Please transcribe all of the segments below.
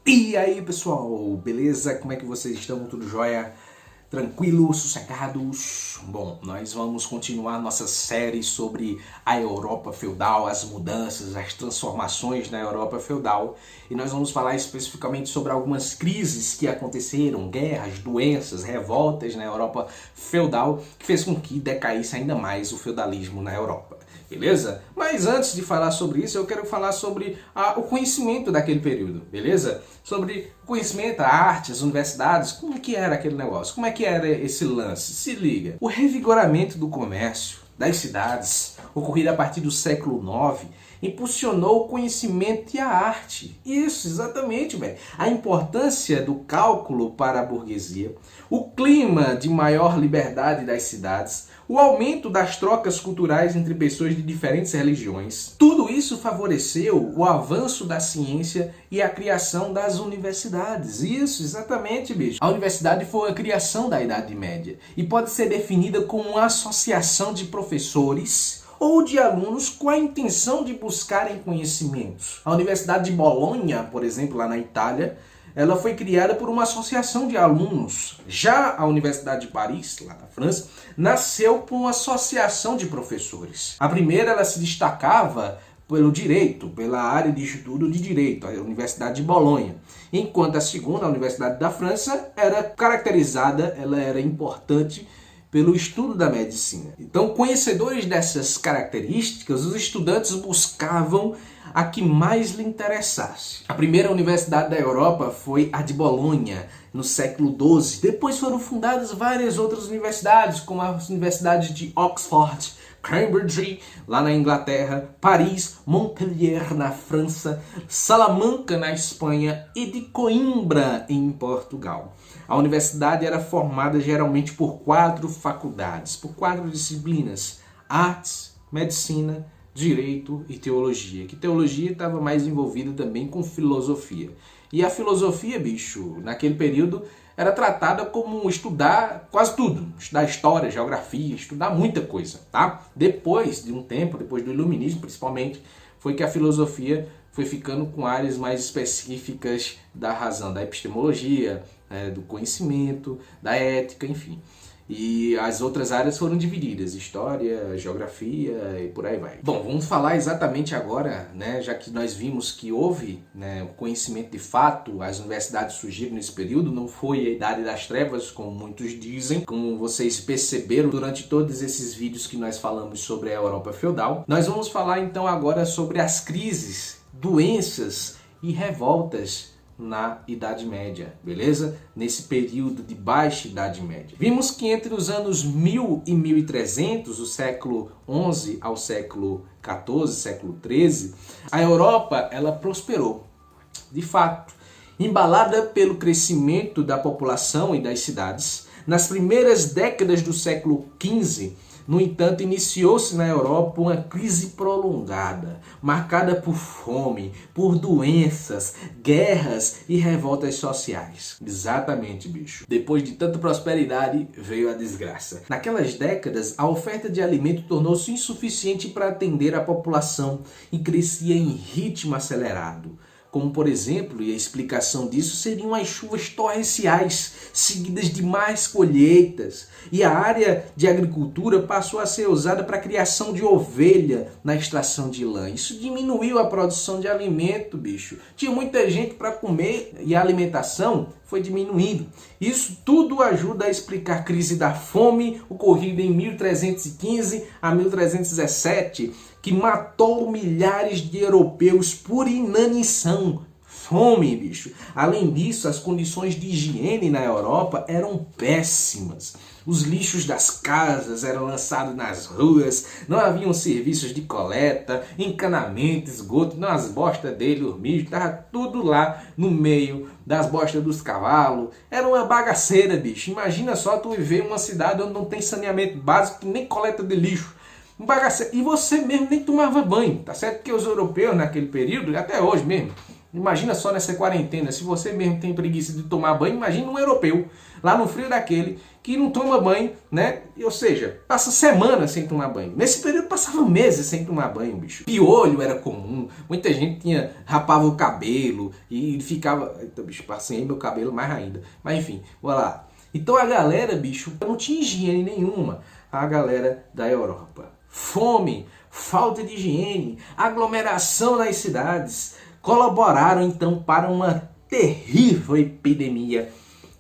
E aí pessoal, beleza? Como é que vocês estão? Tudo jóia? Tranquilos, sossegados? Bom, nós vamos continuar nossa série sobre a Europa feudal, as mudanças, as transformações na Europa feudal. E nós vamos falar especificamente sobre algumas crises que aconteceram, guerras, doenças, revoltas na Europa feudal, que fez com que decaísse ainda mais o feudalismo na Europa. Beleza? Mas antes de falar sobre isso, eu quero falar sobre o conhecimento daquele período, beleza? Sobre o conhecimento, a arte, as universidades, como que era aquele negócio, como é que era esse lance. Se liga, o revigoramento do comércio, das cidades, ocorrido a partir do século IX, impulsionou o conhecimento e a arte. Isso, exatamente, velho. A importância do cálculo para a burguesia, o clima de maior liberdade das cidades, o aumento das trocas culturais entre pessoas de diferentes religiões. Tudo isso favoreceu o avanço da ciência e a criação das universidades. Isso, exatamente, bicho. A universidade foi a criação da Idade Média e pode ser definida como uma associação de professores ou de alunos com a intenção de buscarem conhecimentos. A Universidade de Bolonha, por exemplo, lá na Itália, ela foi criada por uma associação de alunos. Já a Universidade de Paris, lá na França, nasceu por uma associação de professores. A primeira ela se destacava pelo direito, pela área de estudo de direito, a Universidade de Bolonha. Enquanto a segunda, a Universidade da França, era caracterizada, ela era importante pelo estudo da medicina. Então, conhecedores dessas características, os estudantes buscavam a que mais lhe interessasse. A primeira universidade da Europa foi a de Bolonha, no século XII. Depois foram fundadas várias outras universidades, como as universidades de Oxford, Cambridge, lá na Inglaterra, Paris, Montpellier, na França, Salamanca, na Espanha e de Coimbra, em Portugal. A universidade era formada geralmente por 4 faculdades, por 4 disciplinas: artes, medicina, direito e teologia. Que teologia estava mais envolvida também com filosofia. E a filosofia, bicho, naquele período era tratada como estudar quase tudo. Estudar história, geografia, estudar muita coisa, tá? Depois de um tempo, depois do iluminismo principalmente, foi que a filosofia foi ficando com áreas mais específicas da razão, da epistemologia, do conhecimento, da ética, enfim. E as outras áreas foram divididas: história, geografia e por aí vai. Bom, vamos falar exatamente agora, né, já que nós vimos que houve, né, o conhecimento de fato, as universidades surgiram nesse período, não foi a Idade das Trevas, como muitos dizem, como vocês perceberam durante todos esses vídeos que nós falamos sobre a Europa feudal. Nós vamos falar então agora sobre as crises, doenças e revoltas na Idade Média, beleza? Nesse período de baixa Idade Média. Vimos que entre os anos 1000 e 1300, o século XI ao século XIV, século XIII, a Europa ela prosperou, de fato, embalada pelo crescimento da população e das cidades. Nas primeiras décadas do século XV, no entanto, iniciou-se na Europa uma crise prolongada, marcada por fome, por doenças, guerras e revoltas sociais. Exatamente, bicho. Depois de tanta prosperidade, veio a desgraça. Naquelas décadas, a oferta de alimento tornou-se insuficiente para atender a população e crescia em ritmo acelerado. Como, por exemplo, e a explicação disso seriam as chuvas torrenciais, seguidas de mais colheitas. E a área de agricultura passou a ser usada para a criação de ovelha na extração de lã. Isso diminuiu a produção de alimento, bicho. Tinha muita gente para comer e a alimentação foi diminuindo. Isso tudo ajuda a explicar a crise da fome ocorrida em 1315 a 1317, que matou milhares de europeus por inanição. Fome, bicho. Além disso, as condições de higiene na Europa eram péssimas. Os lixos das casas eram lançados nas ruas, não haviam serviços de coleta, encanamento, esgoto, nas bostas dele, os mijos, estava tudo lá no meio das bostas dos cavalos. Era uma bagaceira, bicho. Imagina só tu viver em uma cidade onde não tem saneamento básico, nem coleta de lixo. Um bagaceiro. E você mesmo nem tomava banho, tá certo? Porque os europeus naquele período, até hoje mesmo, Imagina só nessa quarentena, se você mesmo tem preguiça de tomar banho, imagina um europeu, lá no frio daquele, que não toma banho, né? Ou seja, passa semanas sem tomar banho. Nesse período passava meses sem tomar banho, bicho. Piolho era comum, muita gente rapava o cabelo e ficava... Eita, bicho, passei meu cabelo mais ainda. Mas enfim, bora lá. Então a galera, bicho, não tinha higiene nenhuma, a galera da Europa. Fome, falta de higiene, aglomeração nas cidades, colaboraram então para uma terrível epidemia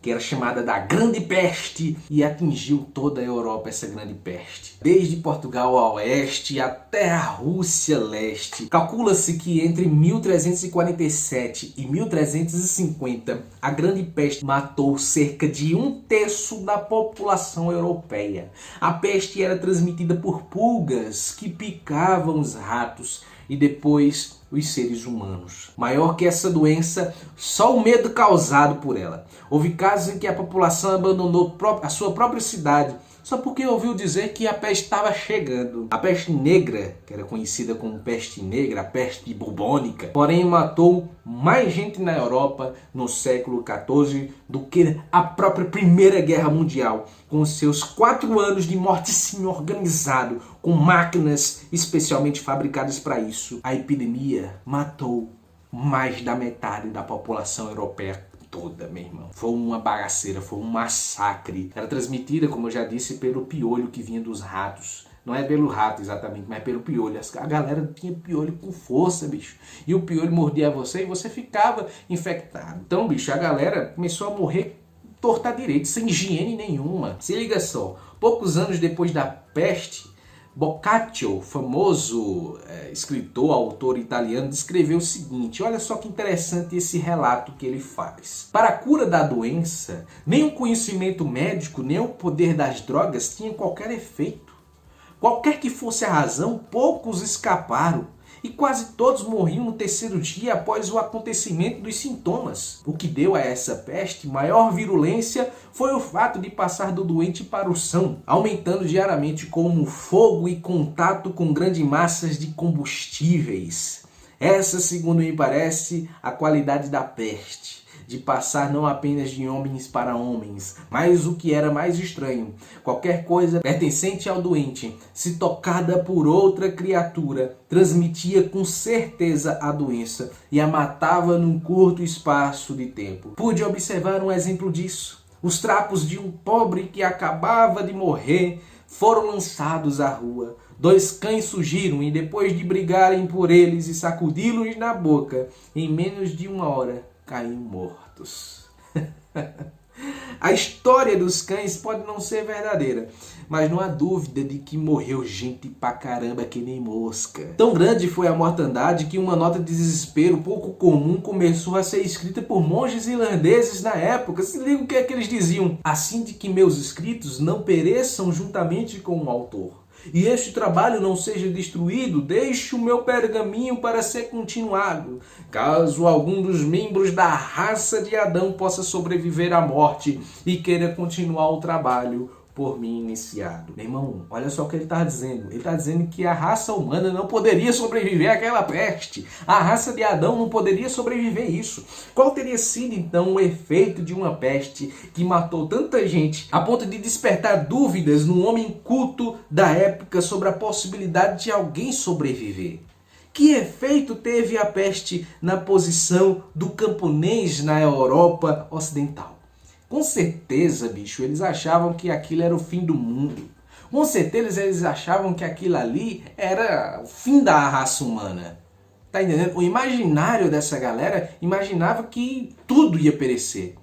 que era chamada da Grande Peste e atingiu toda a Europa essa Grande Peste. Desde Portugal a oeste até a Rússia leste. Calcula-se que entre 1347 e 1350 a Grande Peste matou cerca de 1/3 da população europeia. A peste era transmitida por pulgas que picavam os ratos e depois os seres humanos. Maior que essa doença, só o medo causado por ela. Houve casos em que a população abandonou a sua própria cidade só porque ouviu dizer que a peste estava chegando. A peste negra, que era conhecida como peste negra, a peste bubônica, porém matou mais gente na Europa no século XIV do que a própria Primeira Guerra Mundial, com seus 4 anos de morticínio organizado, com máquinas especialmente fabricadas para isso. A epidemia matou mais da metade da população europeia toda, meu irmão. Foi uma bagaceira, foi um massacre. Era transmitida, como eu já disse, pelo piolho que vinha dos ratos. Não é pelo rato exatamente, mas pelo piolho. A galera tinha piolho com força, bicho. E o piolho mordia você e você ficava infectado. Então, bicho, a galera começou a morrer torta direito, sem higiene nenhuma. Se liga só, poucos anos depois da peste, Boccaccio, famoso escritor, autor italiano, descreveu o seguinte, olha só que interessante esse relato que ele faz. Para a cura da doença, nem o conhecimento médico, nem o poder das drogas tinham qualquer efeito. Qualquer que fosse a razão, poucos escaparam. E quase todos morriam no 3º dia após o acontecimento dos sintomas. O que deu a essa peste maior virulência foi o fato de passar do doente para o são, aumentando diariamente como fogo e contato com grandes massas de combustíveis. Essa, segundo me parece, a qualidade da peste, de passar não apenas de homens para homens, mas o que era mais estranho, qualquer coisa pertencente ao doente, se tocada por outra criatura, transmitia com certeza a doença e a matava num curto espaço de tempo. Pude observar um exemplo disso. Os trapos de um pobre que acabava de morrer foram lançados à rua. 2 cães surgiram e depois de brigarem por eles e sacudi-los na boca, em menos de 1 hora, caíram mortos. A história dos cães pode não ser verdadeira, mas não há dúvida de que morreu gente pra caramba que nem mosca. Tão grande foi a mortandade que uma nota de desespero pouco comum começou a ser escrita por monges irlandeses na época. Se liga o que é que eles diziam. Assim de que meus escritos não pereçam juntamente com o autor. E este trabalho não seja destruído, deixe o meu pergaminho para ser continuado. Caso algum dos membros da raça de Adão possa sobreviver à morte e queira continuar o trabalho por mim iniciado. Meu irmão, olha só o que ele está dizendo. Ele está dizendo que a raça humana não poderia sobreviver àquela peste. A raça de Adão não poderia sobreviver a isso. Qual teria sido então o efeito de uma peste que matou tanta gente a ponto de despertar dúvidas no homem culto da época sobre a possibilidade de alguém sobreviver? Que efeito teve a peste na posição do camponês na Europa Ocidental? Com certeza, bicho, eles achavam que aquilo era o fim do mundo. Com certeza eles achavam que aquilo ali era o fim da raça humana. Tá entendendo? O imaginário dessa galera imaginava que tudo ia perecer.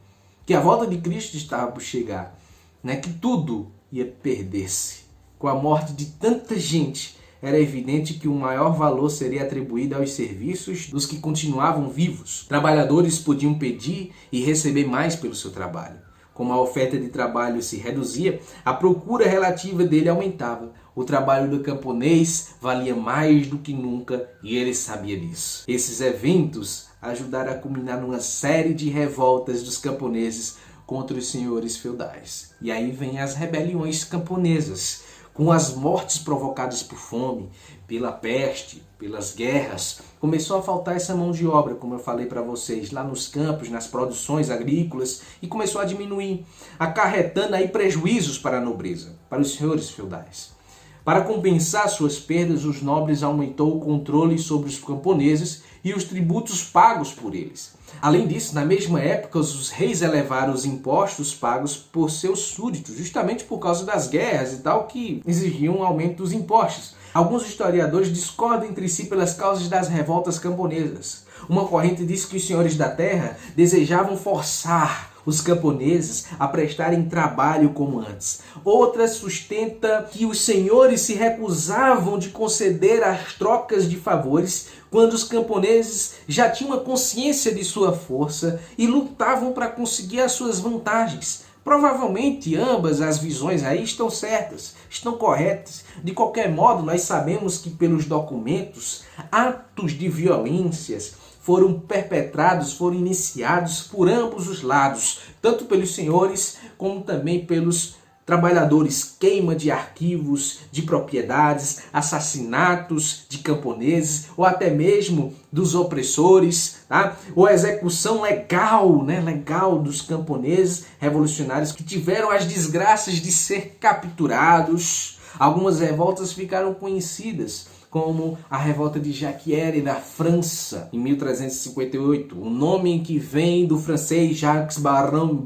Que a volta de Cristo estava por chegar. Né? Que tudo ia perder-se. Com a morte de tanta gente, era evidente que o maior valor seria atribuído aos serviços dos que continuavam vivos. Trabalhadores podiam pedir e receber mais pelo seu trabalho. Como a oferta de trabalho se reduzia, a procura relativa dele aumentava. O trabalho do camponês valia mais do que nunca e ele sabia disso. Esses eventos ajudaram a culminar numa série de revoltas dos camponeses contra os senhores feudais. E aí vem as rebeliões camponesas. Com as mortes provocadas por fome, pela peste, pelas guerras, começou a faltar essa mão de obra, como eu falei para vocês, lá nos campos, nas produções agrícolas, e começou a diminuir, acarretando aí prejuízos para a nobreza, para os senhores feudais. Para compensar suas perdas, os nobres aumentou o controle sobre os camponeses e os tributos pagos por eles. Além disso, na mesma época, os reis elevaram os impostos pagos por seus súditos, justamente por causa das guerras e tal, que exigiam um aumento dos impostos. Alguns historiadores discordam entre si pelas causas das revoltas camponesas. Uma corrente diz que os senhores da terra desejavam forçar os camponeses a prestarem trabalho como antes. Outra sustenta que os senhores se recusavam de conceder as trocas de favores quando os camponeses já tinham a consciência de sua força e lutavam para conseguir as suas vantagens. Provavelmente ambas as visões aí estão certas, estão corretas. De qualquer modo, nós sabemos que pelos documentos, atos de violências foram perpetrados, foram iniciados por ambos os lados, tanto pelos senhores como também pelos trabalhadores, queima de arquivos, de propriedades, assassinatos de camponeses ou até mesmo dos opressores, tá? Ou execução legal, legal dos camponeses revolucionários que tiveram as desgraças de ser capturados. Algumas revoltas ficaram conhecidas, como a revolta de Jacques da França, em 1358. Um nome que vem do francês Jacques Baron,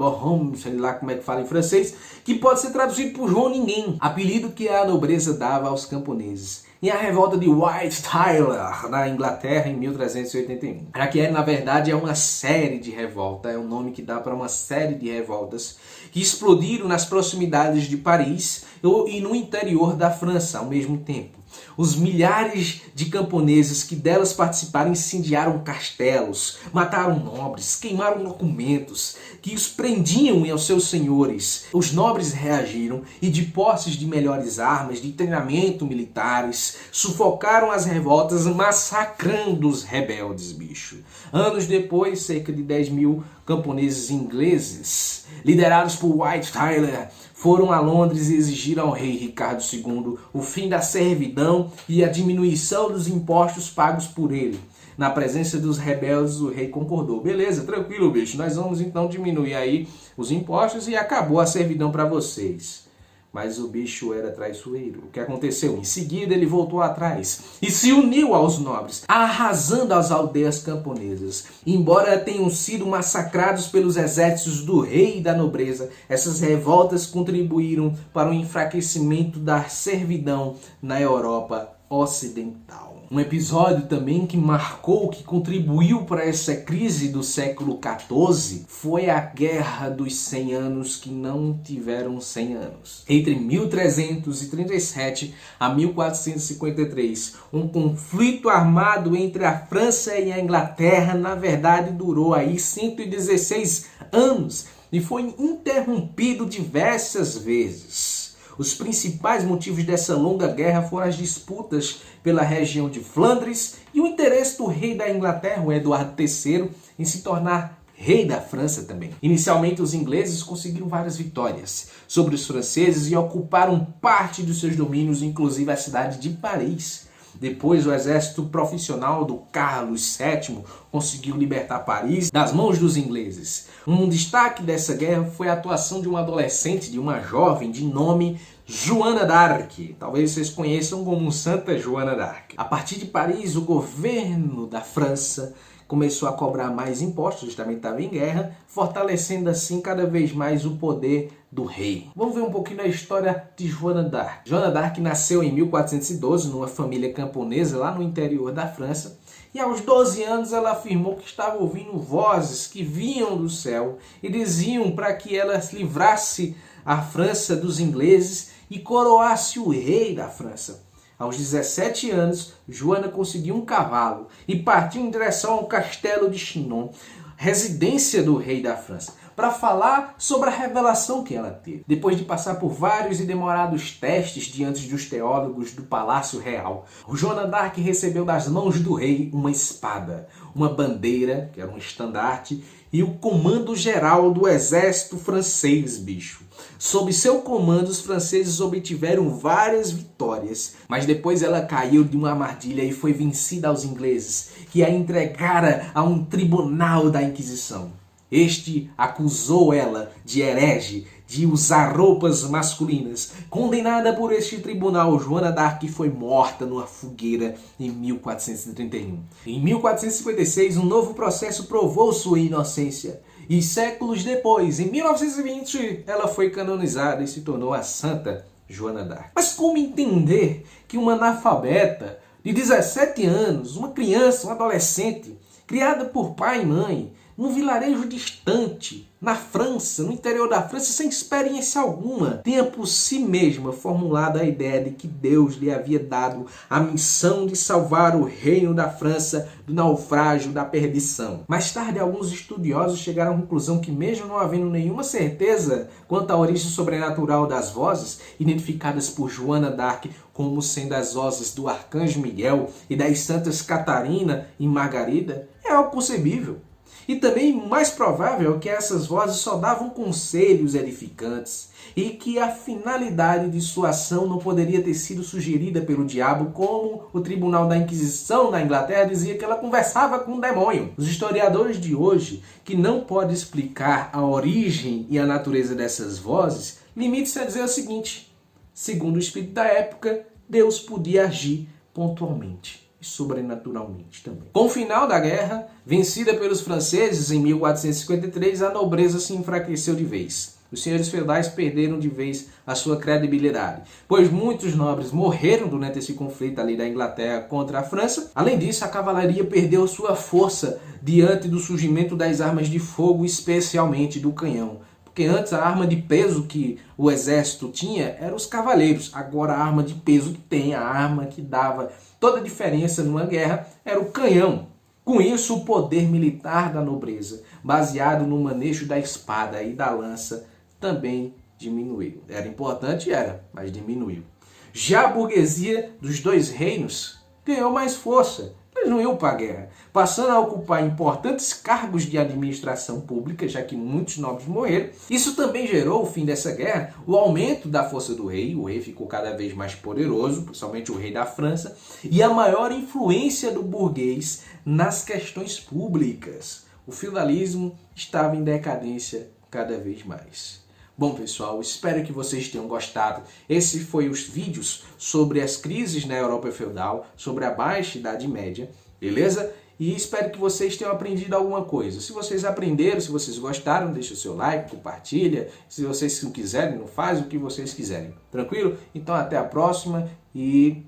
sei lá como é que fala em francês, que pode ser traduzido por João Ninguém, apelido que a nobreza dava aos camponeses. E a revolta de White Tyler, na Inglaterra, em 1381. Jacques, na verdade, é uma série de revoltas, é o nome que dá para uma série de revoltas que explodiram nas proximidades de Paris e no interior da França ao mesmo tempo. Os milhares de camponeses que delas participaram incendiaram castelos, mataram nobres, queimaram documentos que os prendiam aos seus senhores. Os nobres reagiram e, de posses de melhores armas, de treinamento militares, sufocaram as revoltas, massacrando os rebeldes, bicho. Anos depois, cerca de 10 mil camponeses ingleses, liderados por White Tyler, foram a Londres e exigiram ao rei Ricardo II o fim da servidão e a diminuição dos impostos pagos por ele. Na presença dos rebeldes, o rei concordou. Beleza, tranquilo, bicho, nós vamos então diminuir aí os impostos e acabou a servidão para vocês. Mas o bicho era traiçoeiro. O que aconteceu? Em seguida ele voltou atrás e se uniu aos nobres, arrasando as aldeias camponesas. Embora tenham sido massacrados pelos exércitos do rei e da nobreza, essas revoltas contribuíram para o enfraquecimento da servidão na Europa Ocidental. Um episódio também que marcou, que contribuiu para essa crise do século XIV foi a Guerra dos 100 Anos que não tiveram 100 anos. Entre 1337 a 1453, um conflito armado entre a França e a Inglaterra, na verdade, durou aí 116 anos e foi interrompido diversas vezes. Os principais motivos dessa longa guerra foram as disputas pela região de Flandres e o interesse do rei da Inglaterra, o Eduardo III, em se tornar rei da França também. Inicialmente, os ingleses conseguiram várias vitórias sobre os franceses e ocuparam parte dos seus domínios, inclusive a cidade de Paris. Depois, o exército profissional do Carlos VII conseguiu libertar Paris das mãos dos ingleses. Um destaque dessa guerra foi a atuação de uma adolescente, de uma jovem de nome Joana d'Arc. Talvez vocês conheçam como Santa Joana d'Arc. A partir de Paris, o governo da França começou a cobrar mais impostos, também estava em guerra, fortalecendo assim cada vez mais o poder do rei. Vamos ver um pouquinho da história de Joana d'Arc. Joana d'Arc nasceu em 1412 numa família camponesa lá no interior da França e aos 12 anos ela afirmou que estava ouvindo vozes que vinham do céu e diziam para que ela livrasse a França dos ingleses e coroasse o rei da França. Aos 17 anos, Joana conseguiu um cavalo e partiu em direção ao castelo de Chinon, residência do rei da França, para falar sobre a revelação que ela teve. Depois de passar por vários e demorados testes diante dos teólogos do Palácio Real, Joana d'Arc recebeu das mãos do rei uma espada. uma bandeira, que era um estandarte, e o comando geral do exército francês, bicho. Sob seu comando, os franceses obtiveram várias vitórias, mas depois ela caiu de uma armadilha e foi vencida aos ingleses, que a entregaram a um tribunal da Inquisição. Este acusou ela de herege, de usar roupas masculinas. Condenada por este tribunal, Joana d'Arc foi morta numa fogueira em 1431. Em 1456, um novo processo provou sua inocência. E séculos depois, em 1920, ela foi canonizada e se tornou a Santa Joana d'Arc. Mas como entender que uma analfabeta de 17 anos, uma criança, um adolescente, criada por pai e mãe, num vilarejo distante, na França, no interior da França, sem experiência alguma, tenha por si mesma formulado a ideia de que Deus lhe havia dado a missão de salvar o reino da França do naufrágio, da perdição. Mais tarde, alguns estudiosos chegaram à conclusão que, mesmo não havendo nenhuma certeza quanto à origem sobrenatural das vozes, identificadas por Joana d'Arc como sendo as vozes do Arcanjo Miguel e das santas Catarina e Margarida, é algo concebível. E também mais provável é que essas vozes só davam conselhos edificantes e que a finalidade de sua ação não poderia ter sido sugerida pelo diabo, como o Tribunal da Inquisição na Inglaterra dizia que ela conversava com um demônio. Os historiadores de hoje, que não podem explicar a origem e a natureza dessas vozes, limitam-se a dizer o seguinte: segundo o espírito da época, Deus podia agir pontualmente e sobrenaturalmente também. Com o final da guerra, vencida pelos franceses em 1453, a nobreza se enfraqueceu de vez. Os senhores feudais perderam de vez a sua credibilidade, pois muitos nobres morreram durante esse conflito ali da Inglaterra contra a França. Além disso, a cavalaria perdeu sua força diante do surgimento das armas de fogo, especialmente do canhão. Porque antes a arma de peso que o exército tinha eram os cavaleiros. Agora a arma de peso que tem, a arma que dava toda a diferença numa guerra, era o canhão. Com isso, o poder militar da nobreza, baseado no manejo da espada e da lança, também diminuiu. Era importante, mas diminuiu. Já a burguesia dos dois reinos ganhou mais força. Eles não iam para a guerra, passando a ocupar importantes cargos de administração pública, já que muitos nobres morreram. Isso também gerou, o fim dessa guerra, o aumento da força do rei. O rei ficou cada vez mais poderoso, principalmente o rei da França, e a maior influência do burguês nas questões públicas. O feudalismo estava em decadência cada vez mais. Bom, pessoal, espero que vocês tenham gostado. Esse foi os vídeos sobre as crises na Europa feudal, sobre a Baixa Idade Média, beleza? E espero que vocês tenham aprendido alguma coisa. Se vocês aprenderam, se vocês gostaram, deixa o seu like, compartilha. Se vocês não quiserem, não faz o que vocês quiserem. Tranquilo? Então até a próxima e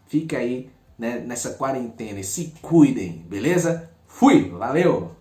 fica aí, né, nessa quarentena. E se cuidem, beleza? Fui! Valeu!